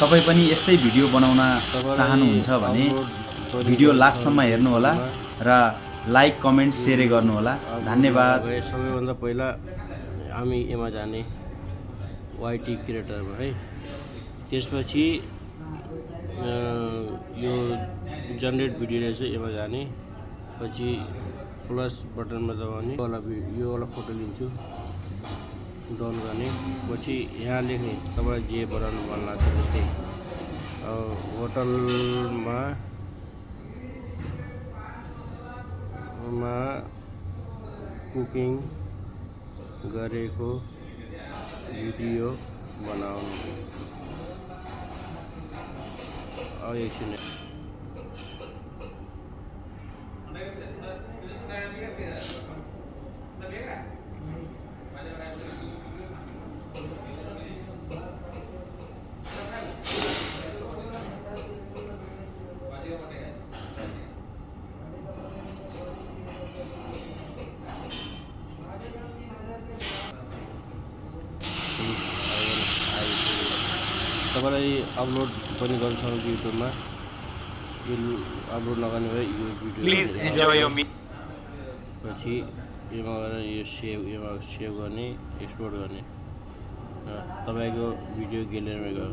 तपाईं पनि यस्तै भिडियो बनाउन चाहनुहुन्छ भने भिडियो लास्टसम्म हेर्नुहोला र लाइक कमेन्ट शेयर गर्नुहोला। धन्यवाद। सबैभन्दा पहिला हामी एमा जाने वाइटी क्रिएटरमा है, त्यसपछि यो जनरेट भिडियो रहेछ एमा जाने, पछि प्लस बटनमा दबाउने, यो वाला फोटो लिन्छु, डाउन गर्ने, पछि यहाँ लेख्ने तपाईलाई जे बनाउनु मन लाग्छ। जस्तै होटलमा कुकिङ गरेको भिडियो बनाउनु। एकछिन तपाईलाई अपलोड पनि गर्न सक्नुहुन्छ युट्युबमा। यो अपलोड नगर्ने भए यो video please enjoy your me. पछि यसमा गएर यो सेभ गर्ने, एक्सपोर्ट गर्ने, तपाईको भिडियो ग्यालेरीमा गयो।